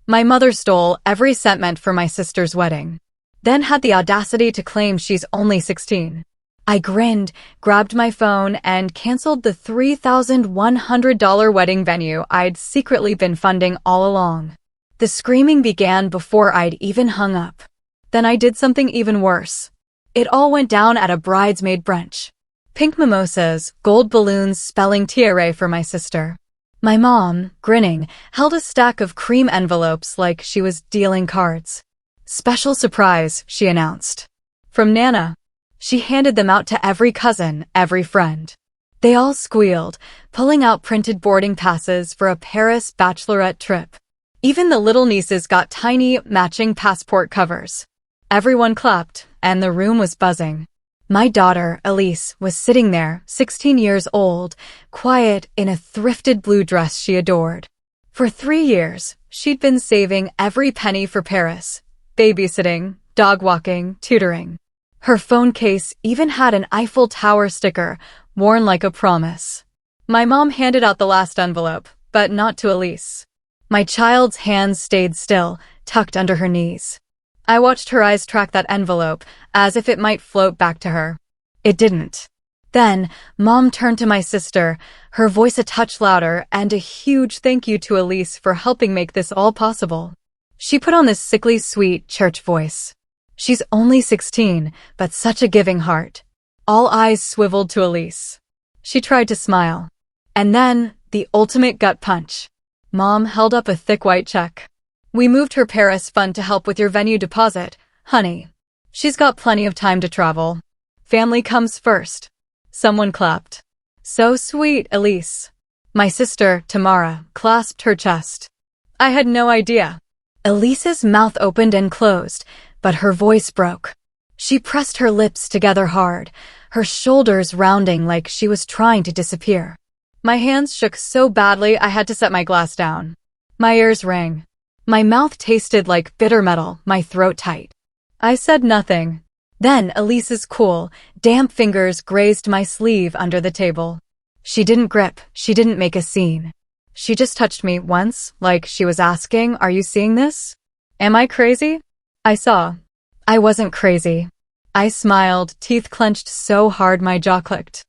My mother stole every cent meant for my sister's wedding, then had the audacity to claim she's only 16. I grinned, grabbed my phone, and canceled the $3,100 wedding venue I'd secretly been funding all along. The screaming began before I'd even hung up. Then I did something even worse. It all went down at a bridesmaid brunch. Pink mimosas, gold balloons spelling tiare for my sister. My mom, grinning, held a stack of cream envelopes like she was dealing cards. "Special surprise," she announced. "From Nana." She handed them out to every cousin, every friend. They all squealed, pulling out printed boarding passes for a Paris bachelorette trip. Even the little nieces got tiny, matching passport covers. Everyone clapped, and the room was buzzing. My daughter, Elise, was sitting there, 16 years old, quiet in a thrifted blue dress she adored. For 3 years, she'd been saving every penny for Paris, babysitting, dog walking, tutoring. Her phone case even had an Eiffel Tower sticker, worn like a promise. My mom handed out the last envelope, but not to Elise. My child's hands stayed still, tucked under her knees. I watched her eyes track that envelope, as if it might float back to her. It didn't. Then, Mom turned to my sister, her voice a touch louder, and a huge thank you to Elise for helping make this all possible. She put on this sickly sweet church voice. She's only 16, but such a giving heart. All eyes swiveled to Elise. She tried to smile. And then, the ultimate gut punch. Mom held up a thick white check. "We moved her Paris fund to help with your venue deposit, honey. She's got plenty of time to travel. Family comes first." Someone clapped. "So sweet, Elise." My sister, Tamara, clasped her chest. I had no idea. Elise's mouth opened and closed, but her voice broke. She pressed her lips together hard, her shoulders rounding like she was trying to disappear. My hands shook so badly I had to set my glass down. My ears rang. My mouth tasted like bitter metal, my throat tight. I said nothing. Then Elise's cool, damp fingers grazed my sleeve under the table. She didn't grip, she didn't make a scene. She just touched me once, like she was asking, "Are you seeing this? Am I crazy?" I saw. I wasn't crazy. I smiled, teeth clenched so hard my jaw clicked.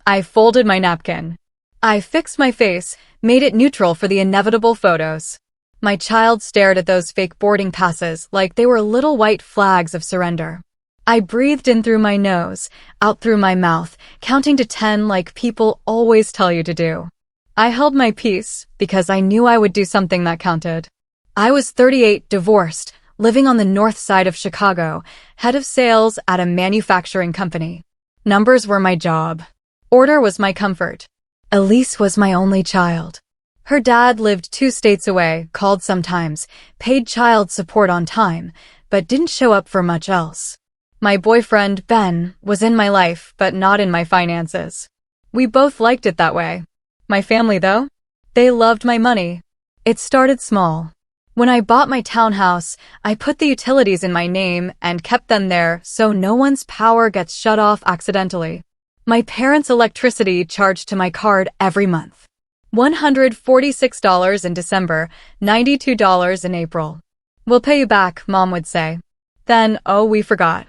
I folded my napkin. I fixed my face, made it neutral for the inevitable photos. My child stared at those fake boarding passes like they were little white flags of surrender. I breathed in through my nose, out through my mouth, counting to 10 like people always tell you to do. I held my peace because I knew I would do something that counted. I was 38, divorced, living on the north side of Chicago, head of sales at a manufacturing company. Numbers were my job. Order was my comfort. Elise was my only child. Her dad lived 2 states away, called sometimes, paid child support on time, but didn't show up for much else. My boyfriend, Ben, was in my life, but not in my finances. We both liked it that way. My family, though? They loved my money. It started small. When I bought my townhouse, I put the utilities in my name and kept them there so no one's power gets shut off accidentally. My parents' electricity charged to my card every month. $146 in December, $92 in April. "We'll pay you back," Mom would say. Then, oh, we forgot.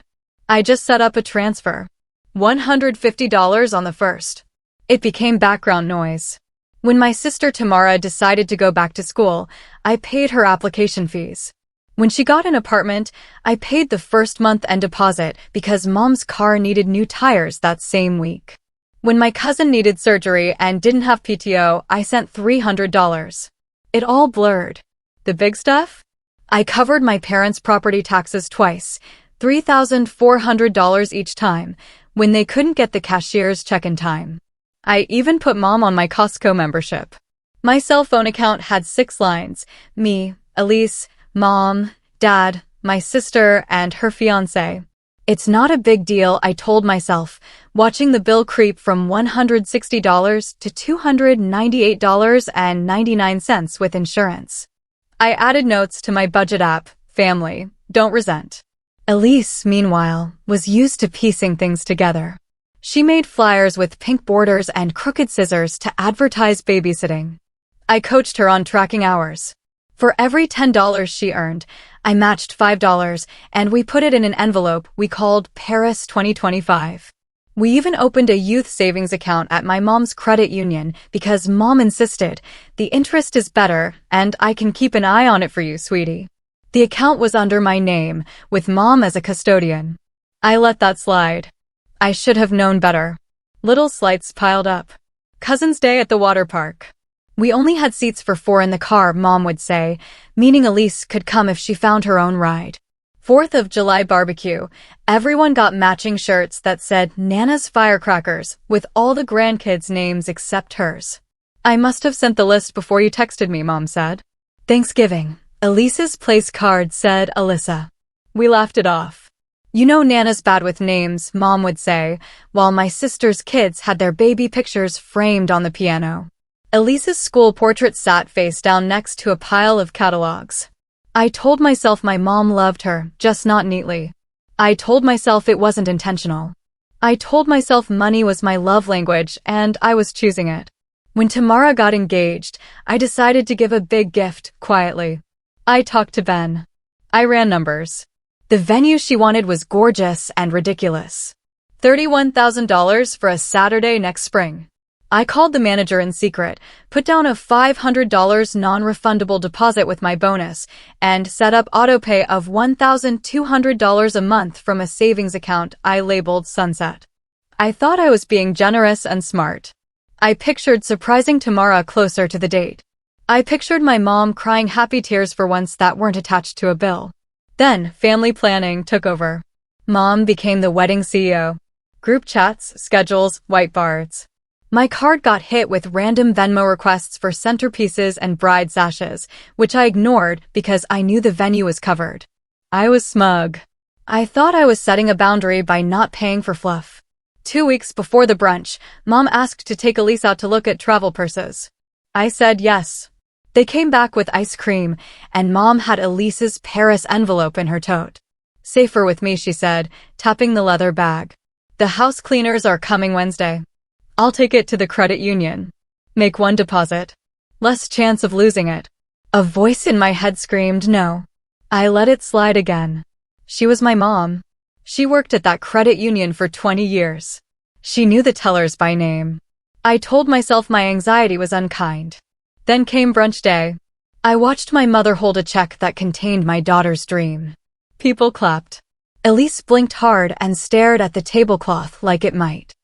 I just set up a transfer. $150 on the first. It became background noise. When my sister Tamara decided to go back to school, I paid her application fees. When she got an apartment, I paid the first month and deposit because Mom's car needed new tires that same week. When my cousin needed surgery and didn't have PTO, I sent $300. It all blurred. The big stuff? I covered my parents' property taxes twice, $3,400 each time, when they couldn't get the cashier's check in time. I even put Mom on my Costco membership. My cell phone account had 6 lines: me, Elise, Mom, Dad, my sister, and her fiancé. It's not a big deal, I told myself, watching the bill creep from $160 to $298.99 with insurance. I added notes to my budget app, Family, Don't Resent. Elise, meanwhile, was used to piecing things together. She made flyers with pink borders and crooked scissors to advertise babysitting. I coached her on tracking hours. For every $10 she earned, I matched $5, and we put it in an envelope we called Paris 2025. We even opened a youth savings account at my mom's credit union because Mom insisted the interest is better and I can keep an eye on it for you, sweetie. The account was under my name, with Mom as a custodian. I let that slide. I should have known better. Little slights piled up. Cousin's Day at the water park. We only had seats for 4 in the car, Mom would say, meaning Elise could come if she found her own ride. 4th of July barbecue. Everyone got matching shirts that said Nana's Firecrackers, with all the grandkids' names except hers. I must have sent the list before you texted me, Mom said. Thanksgiving. Elise's place card said Alyssa. We laughed it off. You know Nana's bad with names, Mom would say, while my sister's kids had their baby pictures framed on the piano. Elise's school portrait sat face down next to a pile of catalogs. I told myself my mom loved her, just not neatly. I told myself it wasn't intentional. I told myself money was my love language, and I was choosing it. When Tamara got engaged, I decided to give a big gift, quietly. I talked to Ben. I ran numbers. The venue she wanted was gorgeous and ridiculous. $31,000 for a Saturday next spring. I called the manager in secret, put down a $500 non-refundable deposit with my bonus, and set up autopay of $1,200 a month from a savings account I labeled Sunset. I thought I was being generous and smart. I pictured surprising Tamara closer to the date. I pictured my mom crying happy tears for once that weren't attached to a bill. Then, family planning took over. Mom became the wedding CEO. Group chats, schedules, whiteboards. My card got hit with random Venmo requests for centerpieces and bride sashes, which I ignored because I knew the venue was covered. I was smug. I thought I was setting a boundary by not paying for fluff. 2 weeks before the brunch, Mom asked to take Elise out to look at travel purses. I said yes. They came back with ice cream, and Mom had Elise's Paris envelope in her tote. Safer with me, she said, tapping the leather bag. The house cleaners are coming Wednesday. I'll take it to the credit union. Make 1 deposit. Less chance of losing it. A voice in my head screamed no. I let it slide again. She was my mom. She worked at that credit union for 20 years. She knew the tellers by name. I told myself my anxiety was unkind. Then came brunch day. I watched my mother hold a check that contained my daughter's dream. People clapped. Elise blinked hard and stared at the tablecloth like it might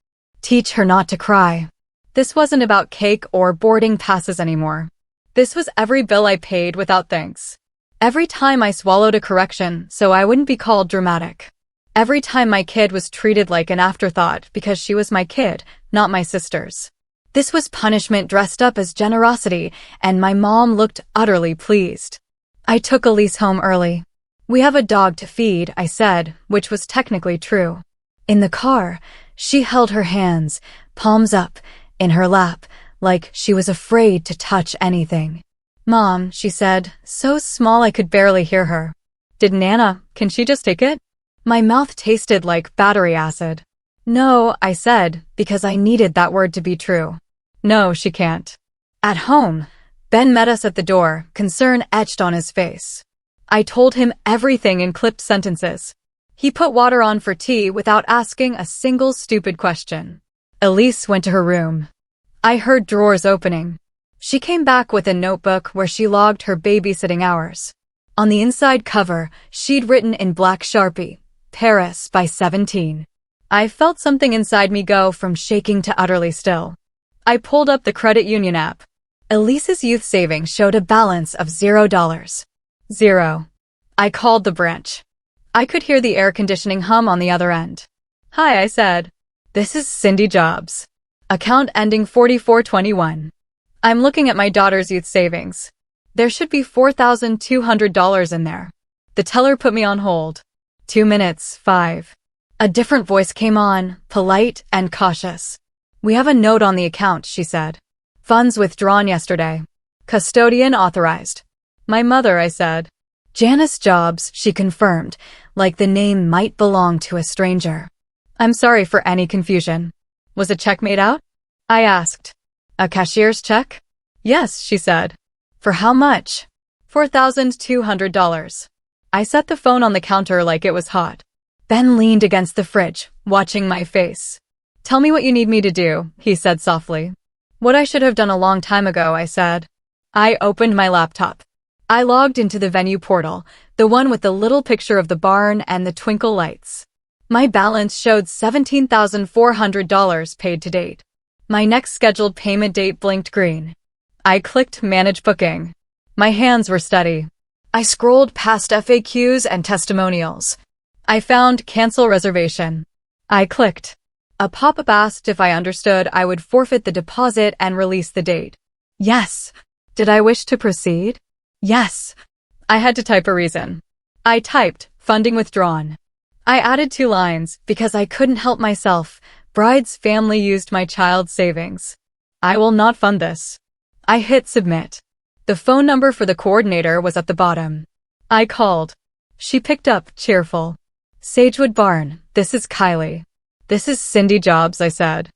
teach her not to cry. This wasn't about cake or boarding passes anymore. This was every bill I paid without thanks. Every time I swallowed a correction so I wouldn't be called dramatic. Every time my kid was treated like an afterthought because she was my kid, not my sister's. This was punishment dressed up as generosity, and my mom looked utterly pleased. I took Elise home early. We have a dog to feed, I said, which was technically true. In the car, she held her hands, palms up, in her lap, like she was afraid to touch anything. Mom, she said, so small I could barely hear her. Did Nana, can she just take it? My mouth tasted like battery acid. No, I said, because I needed that word to be true. No, she can't. At home, Ben met us at the door, concern etched on his face. I told him everything in clipped sentences. He put water on for tea without asking a single stupid question. Elise went to her room. I heard drawers opening. She came back with a notebook where she logged her babysitting hours. On the inside cover, she'd written in black Sharpie, Paris by 17. I felt something inside me go from shaking to utterly still. I pulled up the credit union app. Elise's youth savings showed a balance of $0. 0. I called the branch. I could hear the air conditioning hum on the other end. Hi, I said. This is Cindy Jobs. Account ending 4421. I'm looking at my daughter's youth savings. There should be $4,200 in there. The teller put me on hold. 2 minutes, 5. A different voice came on, polite and cautious. We have a note on the account, she said. Funds withdrawn yesterday. Custodian authorized. My mother, I said. Janice Jobs, she confirmed, like the name might belong to a stranger. I'm sorry for any confusion. Was a check made out? I asked. A cashier's check? Yes, she said. For how much? $4,200. I set the phone on the counter like it was hot. Ben leaned against the fridge, watching my face. "Tell me what you need me to do," he said softly. "What I should have done a long time ago," I said. I opened my laptop. I logged into the venue portal, the one with the little picture of the barn and the twinkle lights. My balance showed $17,400 paid to date. My next scheduled payment date blinked green. I clicked Manage Booking. My hands were steady. I scrolled past FAQs and testimonials. I found Cancel Reservation. I clicked. A pop-up asked if I understood I would forfeit the deposit and release the date. Yes. Did I wish to proceed? Yes. I had to type a reason. I typed, funding withdrawn. I added 2 lines, because I couldn't help myself. Bride's family used my child's savings. I will not fund this. I hit submit. The phone number for the coordinator was at the bottom. I called. She picked up, cheerful. "Sagewood Barn, this is Kylie." "This is Cindy Jobs," I said.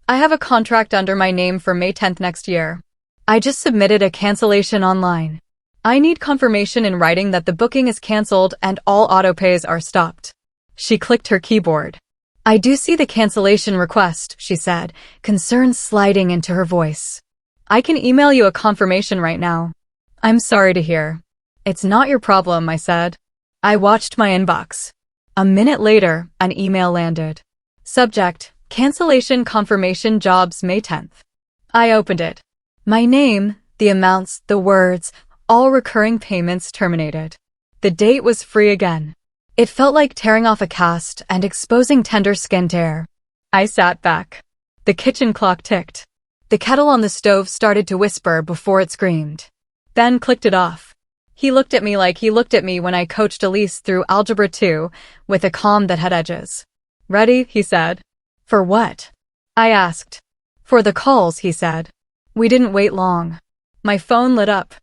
"I have a contract under my name for May 10th next year. I just submitted a cancellation online. I need confirmation in writing that the booking is canceled and all autopays are stopped." She clicked her keyboard. "I do see the cancellation request," she said, concern sliding into her voice. "I can email you a confirmation right now." "I'm sorry to hear." "It's not your problem," I said. I watched my inbox. A minute later, an email landed. Subject, Cancellation Confirmation Jobs May 10th. I opened it. My name, the amounts, the words, all recurring payments terminated. The date was free again. It felt like tearing off a cast and exposing tender-skinned hair. I sat back. The kitchen clock ticked. The kettle on the stove started to whisper before it screamed. Ben clicked it off. He looked at me like he looked at me when I coached Elise through Algebra 2, with a calm that had edges. "Ready?" he said. "For what?" I asked. "For the calls," he said. We didn't wait long. My phone lit up.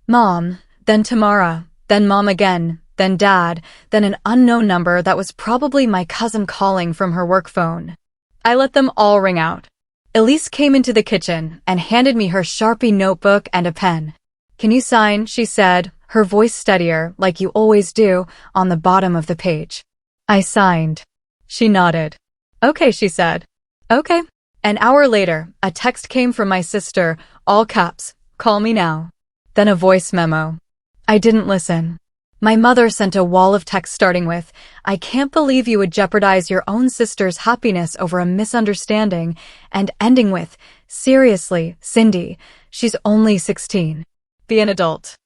Mom, then Tamara, then Mom again, then Dad, then an unknown number that was probably my cousin calling from her work phone. I let them all ring out. Elise came into the kitchen and handed me her Sharpie notebook and a pen. "Can you sign?" she said, her voice steadier, like you always do, on the bottom of the page. I signed. She nodded. "Okay," she said. "Okay." An hour later, a text came from my sister, all caps, "Call me now." Then a voice memo. I didn't listen. My mother sent a wall of text starting with, "I can't believe you would jeopardize your own sister's happiness over a misunderstanding," and ending with, "Seriously, Cindy, she's only 16. Be an adult."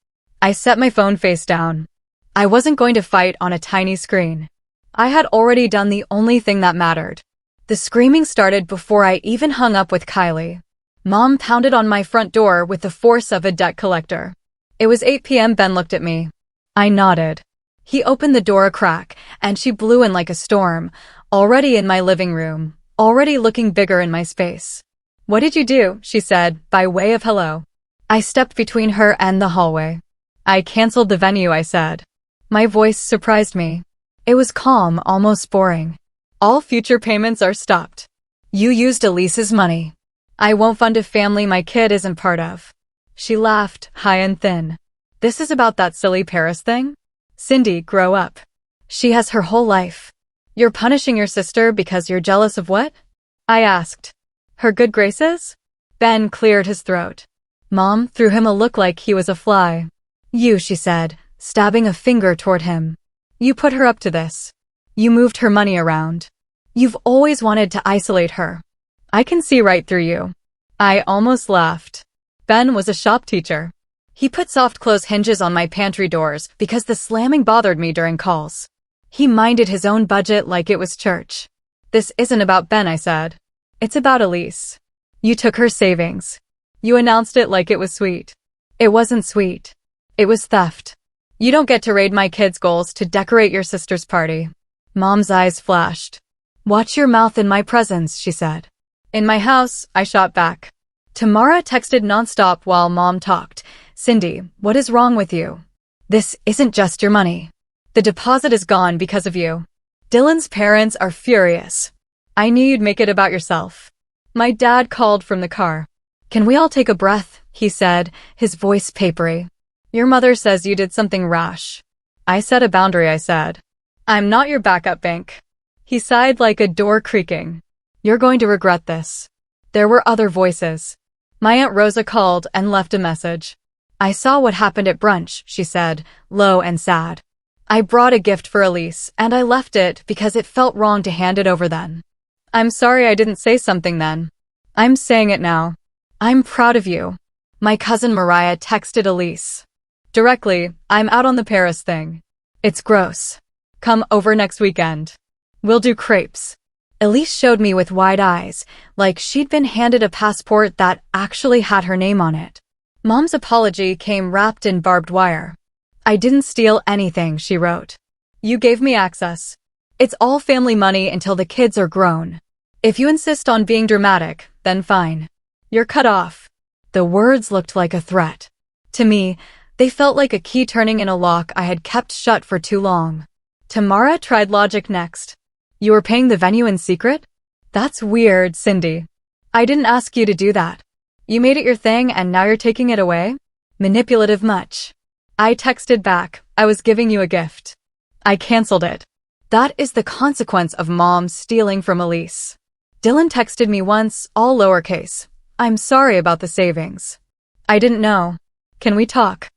I set my phone face down. I wasn't going to fight on a tiny screen. I had already done the only thing that mattered. The screaming started before I even hung up with Kylie. Mom pounded on my front door with the force of a debt collector. It was 8 p.m. Ben looked at me. I nodded. He opened the door a crack, and she blew in like a storm, already in my living room, already looking bigger in my space. "What did you do?" she said, by way of hello. I stepped between her and the hallway. "I canceled the venue," I said. My voice surprised me. It was calm, almost boring. "All future payments are stopped. You used Elise's money. I won't fund a family my kid isn't part of." She laughed, high and thin. "This is about that silly Paris thing? Cindy, grow up. She has her whole life. You're punishing your sister because you're jealous of what?" I asked. "Her good graces?" Ben cleared his throat. Mom threw him a look like he was a fly. "You," she said, stabbing a finger toward him. "You put her up to this. You moved her money around. You've always wanted to isolate her. I can see right through you." I almost laughed. Ben was a shop teacher. He put soft close hinges on my pantry doors because the slamming bothered me during calls. He minded his own budget like it was church. "This isn't about Ben," I said. "It's about Elise. You took her savings. You announced it like it was sweet. It wasn't sweet. It was theft. You don't get to raid my kids' goals to decorate your sister's party." Mom's eyes flashed. "Watch your mouth in my presence," she said. In my house, I shot back. Tamara texted nonstop while Mom talked. "Cindy, what is wrong with you? This isn't just your money. The deposit is gone because of you. Dylan's parents are furious. I knew you'd make it about yourself." My dad called from the car. "Can we all take a breath?" he said, his voice papery. Your mother says you did something rash. I set a boundary, I said. I'm not your backup bank. He sighed like a door creaking. You're going to regret this. There were other voices. My Aunt Rosa called and left a message. I saw what happened at brunch, she said, low and sad. I brought a gift for Elise, and I left it because it felt wrong to hand it over then. I'm sorry I didn't say something then. I'm saying it now. I'm proud of you. My cousin Mariah texted Elise. Directly, I'm out on the Paris thing. It's gross. Come over next weekend. We'll do crepes. Elise showed me with wide eyes, like she'd been handed a passport that actually had her name on it. Mom's apology came wrapped in barbed wire. I didn't steal anything, she wrote. You gave me access. It's all family money until the kids are grown. If you insist on being dramatic, then fine. You're cut off. The words looked like a threat. To me, they felt like a key turning in a lock I had kept shut for too long. Tamara tried logic next. You were paying the venue in secret? That's weird, Cindy. I didn't ask you to do that. You made it your thing and now you're taking it away? Manipulative much. I texted back, I was giving you a gift. I canceled it. That is the consequence of Mom stealing from Elise. Dylan texted me once, all lowercase. I'm sorry about the savings. I didn't know. Can we talk?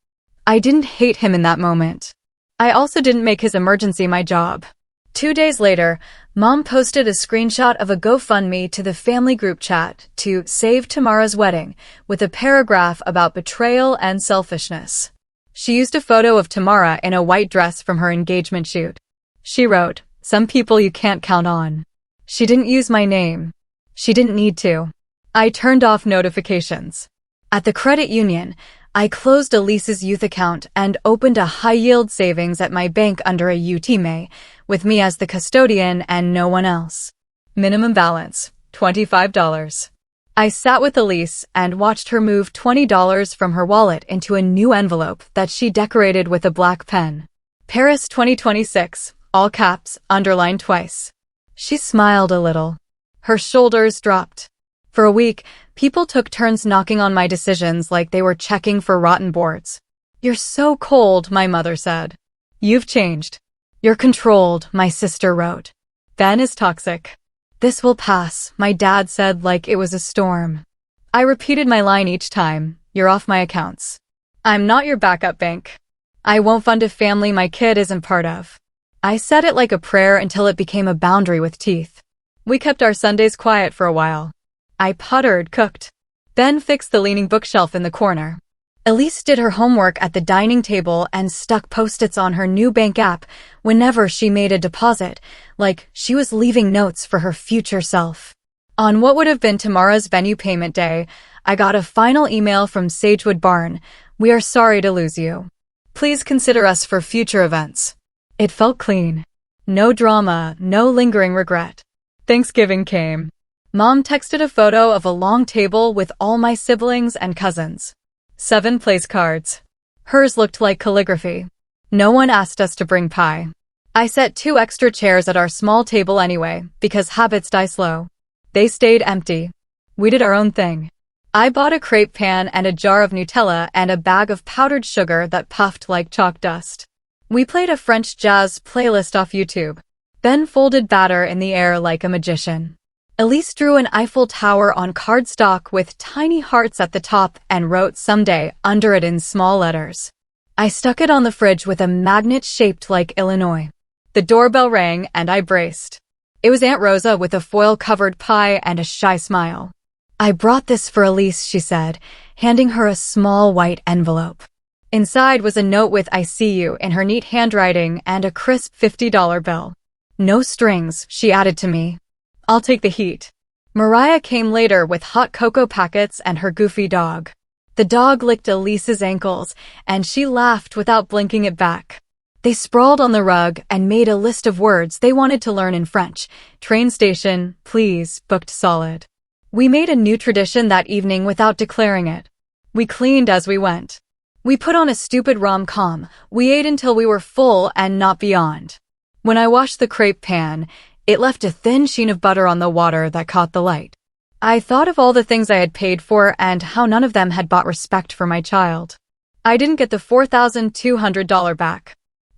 I didn't hate him in that moment. I also didn't make his emergency my job. 2 days later, Mom posted a screenshot of a GoFundMe to the family group chat to save Tamara's wedding with a paragraph about betrayal and selfishness. She used a photo of Tamara in a white dress from her engagement shoot. She wrote, "Some people you can't count on." She didn't use my name. She didn't need to. I turned off notifications. At the credit union, I closed Elise's youth account and opened a high-yield savings at my bank under a UTMA, with me as the custodian and no one else. Minimum balance, $25. I sat with Elise and watched her move $20 from her wallet into a new envelope that she decorated with a black pen. Paris 2026, all caps, underlined twice. She smiled a little. Her shoulders dropped. For a week, people took turns knocking on my decisions like they were checking for rotten boards. You're so cold, my mother said. You've changed. You're controlled, my sister wrote. Ben is toxic. This will pass, my dad said like it was a storm. I repeated my line each time, you're off my accounts. I'm not your backup bank. I won't fund a family my kid isn't part of. I said it like a prayer until it became a boundary with teeth. We kept our Sundays quiet for a while. I puttered, cooked. Ben fixed the leaning bookshelf in the corner. Elise did her homework at the dining table and stuck Post-its on her new bank app whenever she made a deposit, like she was leaving notes for her future self. On what would have been Tamara's venue payment day, I got a final email from Sagewood Barn. We are sorry to lose you. Please consider us for future events. It felt clean. No drama, no lingering regret. Thanksgiving came. Mom texted a photo of a long table with all my siblings and cousins. 7 place cards. Hers looked like calligraphy. No one asked us to bring pie. I set 2 extra chairs at our small table anyway, because habits die slow. They stayed empty. We did our own thing. I bought a crepe pan and a jar of Nutella and a bag of powdered sugar that puffed like chalk dust. We played a French jazz playlist off YouTube. Ben folded batter in the air like a magician. Elise drew an Eiffel Tower on cardstock with tiny hearts at the top and wrote "Someday" under it in small letters. I stuck it on the fridge with a magnet shaped like Illinois. The doorbell rang and I braced. It was Aunt Rosa with a foil-covered pie and a shy smile. I brought this for Elise, she said, handing her a small white envelope. Inside was a note with "I see you" in her neat handwriting and a crisp $50 bill. No strings, she added to me. I'll take the heat. Mariah came later with hot cocoa packets and her goofy dog. The dog licked Elise's ankles, and she laughed without blinking it back. They sprawled on the rug and made a list of words they wanted to learn in French. Train station, please, booked solid. We made a new tradition that evening without declaring it. We cleaned as we went. We put on a stupid rom-com. We ate until we were full and not beyond. When I washed the crepe pan, it left a thin sheen of butter on the water that caught the light. I thought of all the things I had paid for and how none of them had bought respect for my child. I didn't get the $4,200 back.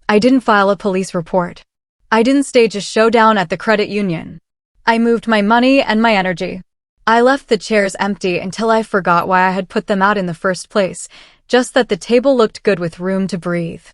I didn't file a police report. I didn't stage a showdown at the credit union. I moved my money and my energy. I left the chairs empty until I forgot why I had put them out in the first place, just that the table looked good with room to breathe.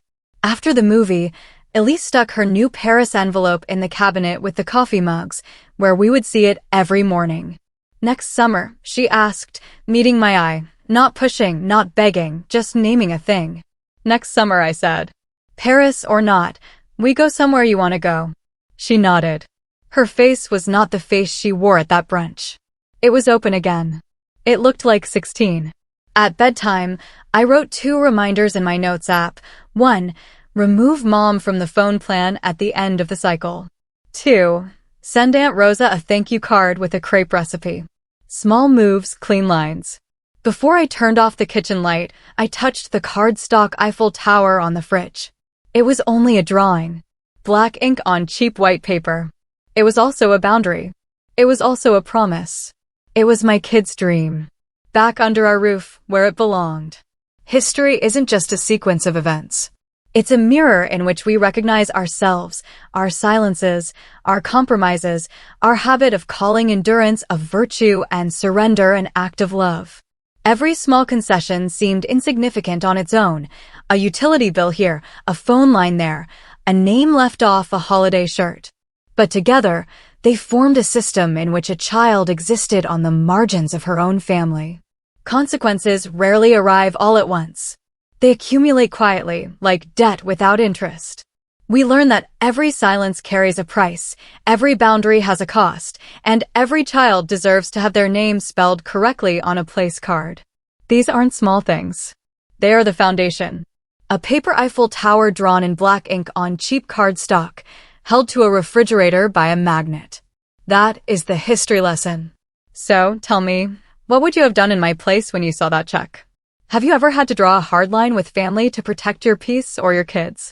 After the movie, Elise stuck her new Paris envelope in the cabinet with the coffee mugs, where we would see it every morning. Next summer, she asked, meeting my eye, not pushing, not begging, just naming a thing. Next summer, I said. Paris or not, we go somewhere you want to go. She nodded. Her face was not the face she wore at that brunch. It was open again. It looked like 16. At bedtime, I wrote 2 reminders in my notes app. 1. Remove mom from the phone plan at the end of the cycle. 2. Send Aunt Rosa a thank you card with a crepe recipe. Small moves, clean lines. Before I turned off the kitchen light, I touched the cardstock Eiffel Tower on the fridge. It was only a drawing. Black ink on cheap white paper. It was also a boundary. It was also a promise. It was my kid's dream. Back under our roof, where it belonged. History isn't just a sequence of events. It's a mirror in which we recognize ourselves, our silences, our compromises, our habit of calling endurance a virtue and surrender an act of love. Every small concession seemed insignificant on its own. A utility bill here, a phone line there, a name left off a holiday shirt. But together, they formed a system in which a child existed on the margins of her own family. Consequences rarely arrive all at once. They accumulate quietly, like debt without interest. We learn that every silence carries a price, every boundary has a cost, and every child deserves to have their name spelled correctly on a place card. These aren't small things. They are the foundation. A paper Eiffel Tower drawn in black ink on cheap cardstock, held to a refrigerator by a magnet. That is the history lesson. So, tell me, what would you have done in my place when you saw that check? Have you ever had to draw a hard line with family to protect your peace or your kids?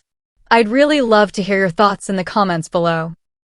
I'd really love to hear your thoughts in the comments below.